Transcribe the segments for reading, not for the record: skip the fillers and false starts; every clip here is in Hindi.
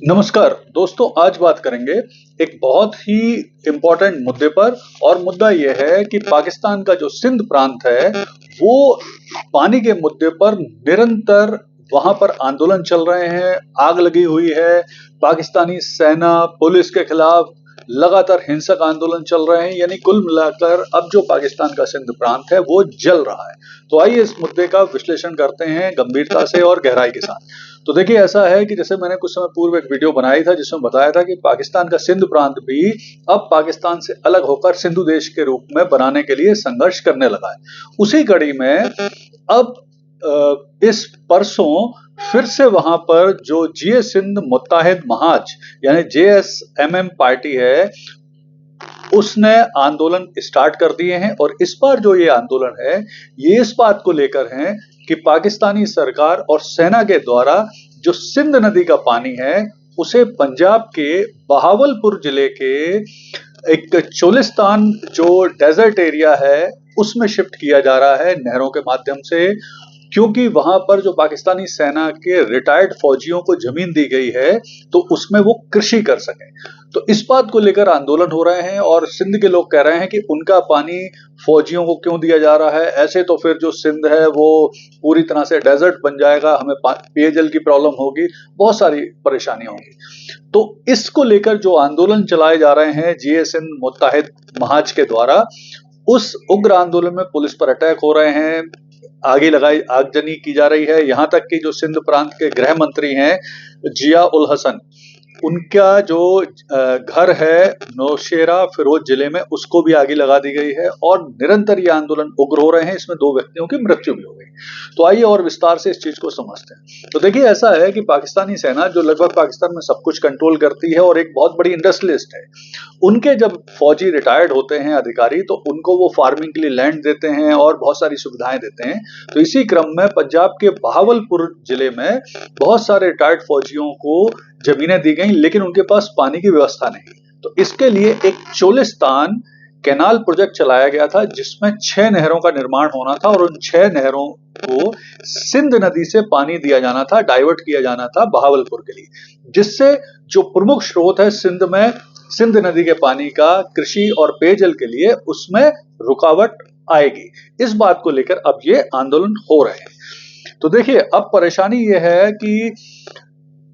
नमस्कार दोस्तों, आज बात करेंगे एक बहुत ही इम्पोर्टेंट मुद्दे पर। और मुद्दा यह है कि पाकिस्तान का जो सिंध प्रांत है वो पानी के मुद्दे पर निरंतर वहां पर आंदोलन चल रहे हैं, आग लगी हुई है। पाकिस्तानी सेना पुलिस के खिलाफ लगातार हिंसक आंदोलन चल रहे हैं, यानी कुल मिलाकर अब जो पाकिस्तान का सिंध प्रांत है वो जल रहा है। तो आइए इस मुद्दे का विश्लेषण करते हैं गंभीरता से और गहराई के साथ। तो देखिए, ऐसा है कि जैसे मैंने कुछ समय पूर्व एक वीडियो बनाई था जिसमें बताया था कि पाकिस्तान का सिंध प्रांत भी अब पाकिस्तान से अलग होकर सिंधु देश के रूप में बनाने के लिए संघर्ष करने लगा है। उसी कड़ी में अब इस परसों फिर से वहां पर जो जीए सिंध मुत्ताहिद महाज यानी JSMM पार्टी है उसने आंदोलन स्टार्ट कर दिए हैं। और इस बार जो ये आंदोलन है ये इस बात को लेकर है कि पाकिस्तानी सरकार और सेना के द्वारा जो सिंध नदी का पानी है उसे पंजाब के बहावलपुर जिले के एक चोलिस्तान जो डेजर्ट एरिया है उसमें शिफ्ट किया जा रहा है नहरों के माध्यम से, क्योंकि वहां पर जो पाकिस्तानी सेना के रिटायर्ड फौजियों को जमीन दी गई है तो उसमें वो कृषि कर सकें। तो इस बात को लेकर आंदोलन हो रहे हैं और सिंध के लोग कह रहे हैं कि उनका पानी फौजियों को क्यों दिया जा रहा है, ऐसे तो फिर जो सिंध है वो पूरी तरह से डेजर्ट बन जाएगा, हमें पेयजल की प्रॉब्लम होगी, बहुत सारी परेशानियां होंगी। तो इसको लेकर जो आंदोलन चलाए जा रहे हैं जीए सिंध मुत्ताहिद महाज के द्वारा, उस उग्र आंदोलन में पुलिस पर अटैक हो रहे हैं, आगजनी की जा रही है। यहां तक कि जो सिंध प्रांत के गृह मंत्री हैं जिया उल हसन, उनका जो घर है नौशेरा फिरोज जिले में उसको भी आग लगा दी गई है। और निरंतर ये आंदोलन उग्र हो रहे हैं, इसमें 2 व्यक्तियों की मृत्यु भी हो गई। तो आइए और विस्तार से इस चीज को समझते हैं। तो देखिए, ऐसा है कि पाकिस्तानी सेना जो लगभग पाकिस्तान में सब कुछ कंट्रोल करती है और एक बहुत बड़ी इंडस्ट्रियलिस्ट है, उनके जब फौजी रिटायर्ड होते हैं अधिकारी तो उनको वो फार्मिंग के लिए लैंड देते हैं और बहुत सारी सुविधाएं देते हैं। तो इसी क्रम में पंजाब के बहावलपुर जिले में बहुत सारे रिटायर्ड फौजियों को जमीनें दी गई, लेकिन उनके पास पानी की व्यवस्था नहीं। तो इसके लिए एक चोलिस्तान कैनाल प्रोजेक्ट चलाया गया था जिसमें 6 नहरों का निर्माण होना था और उन 6 नहरों को सिंध नदी से पानी दिया जाना था, डाइवर्ट किया जाना था बहावलपुर के लिए, जिससे जो प्रमुख स्रोत है सिंध में सिंध नदी के पानी का कृषि और पेयजल के लिए उसमें रुकावट आएगी। इस बात को लेकर अब ये आंदोलन हो रहे हैं। तो देखिए, अब परेशानी ये है कि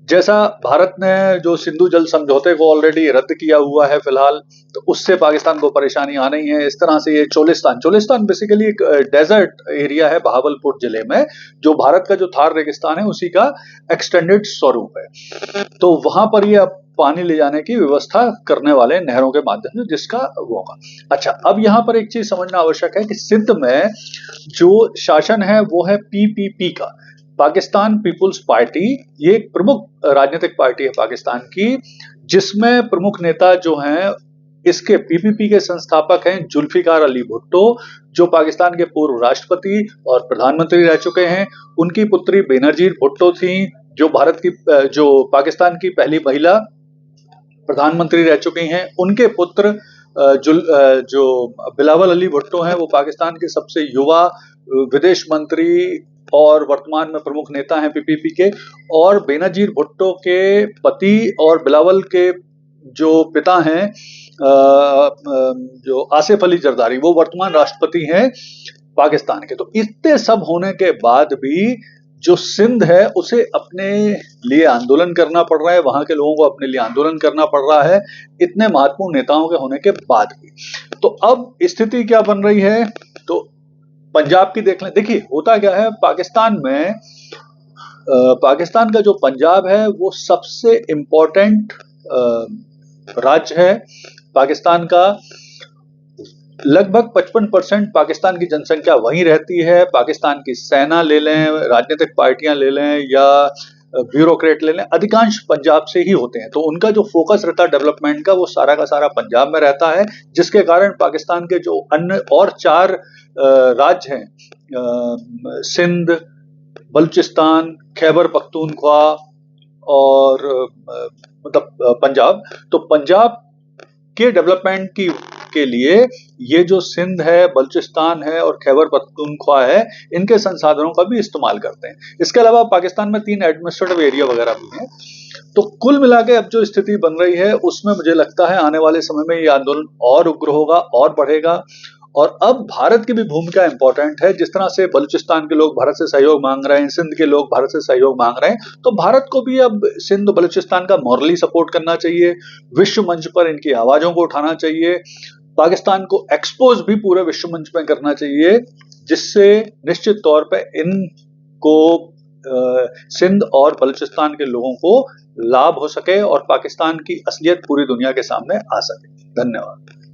जैसा भारत ने जो सिंधु जल समझौते को ऑलरेडी रद्द किया हुआ है फिलहाल, तो उससे पाकिस्तान को परेशानी आ रही है। इस तरह से ये चोलिस्तान बेसिकली एक डेजर्ट एरिया है बहावलपुर जिले में, जो भारत का जो थार रेगिस्तान है उसी का एक्सटेंडेड स्वरूप है। तो वहां पर ये अब पानी ले जाने की व्यवस्था करने वाले नहरों के माध्यम से, जिसका वो होगा। अच्छा, अब यहाँ पर एक चीज समझना आवश्यक है कि सिंध में जो शासन है वो है PPP का, पाकिस्तान पीपुल्स पार्टी। ये एक प्रमुख राजनीतिक पार्टी है पाकिस्तान की, जिसमें प्रमुख नेता जो हैं इसके PPP के संस्थापक हैं जुल्फिकार अली भुट्टो, जो पाकिस्तान के पूर्व राष्ट्रपति और प्रधानमंत्री रह चुके हैं। उनकी पुत्री बेनजीर भुट्टो थी, जो जो पाकिस्तान की पहली महिला प्रधानमंत्री रह चुकी हैं। उनके पुत्र जो बिलावल अली भुट्टो हैं वो पाकिस्तान के सबसे युवा विदेश मंत्री और वर्तमान में प्रमुख नेता हैं PPP के। और बेनजीर भुट्टो के पति और बिलावल के जो पिता हैं जो आसिफ अली जरदारी, वो वर्तमान राष्ट्रपति हैं पाकिस्तान के। तो इतने सब होने के बाद भी जो सिंध है उसे अपने लिए आंदोलन करना पड़ रहा है, वहां के लोगों को अपने लिए आंदोलन करना पड़ रहा है, इतने महत्वपूर्ण नेताओं के होने के बाद भी। तो अब स्थिति क्या बन रही है, तो पंजाब की देख लें। देखिए, होता क्या है पाकिस्तान में, पाकिस्तान का जो पंजाब है वो सबसे इम्पोर्टेंट राज्य है पाकिस्तान का। लगभग 55% पाकिस्तान की जनसंख्या वहीं रहती है। पाकिस्तान की सेना ले लें, राजनीतिक पार्टियां ले लें या ब्यूरोक्रेट ले लें, अधिकांश पंजाब से ही होते हैं। तो उनका जो फोकस रहता है डेवलपमेंट का वो सारा का सारा पंजाब में रहता है, जिसके कारण पाकिस्तान के जो अन्य और 4 राज्य हैं, सिंध, बलूचिस्तान, खैबर पख्तूनख्वा और मतलब पंजाब, तो पंजाब के डेवलपमेंट के लिए ये जो सिंध है, बलूचिस्तान है और खैबर पख्तूनख्वा है, इनके संसाधनों का भी इस्तेमाल करते हैं। इसके अलावा पाकिस्तान में 3 एडमिनिस्ट्रेटिव एरिया वगैरह भी हैं। तो कुल मिला के अब जो स्थिति बन रही है उसमें मुझे लगता है आने वाले समय में ये आंदोलन और उग्र होगा और बढ़ेगा। और अब भारत की भी भूमिका इंपॉर्टेंट है। जिस तरह से बलूचिस्तान के लोग भारत से सहयोग मांग रहे हैं, सिंध के लोग भारत से सहयोग मांग रहे हैं, तो भारत को भी अब सिंध बलूचिस्तान का मॉरली सपोर्ट करना चाहिए, विश्व मंच पर इनकी आवाजों को उठाना चाहिए, पाकिस्तान को एक्सपोज भी पूरे विश्व मंच में करना चाहिए, जिससे निश्चित तौर पे इनको सिंध और बलूचिस्तान के लोगों को लाभ हो सके और पाकिस्तान की असलियत पूरी दुनिया के सामने आ सके। धन्यवाद।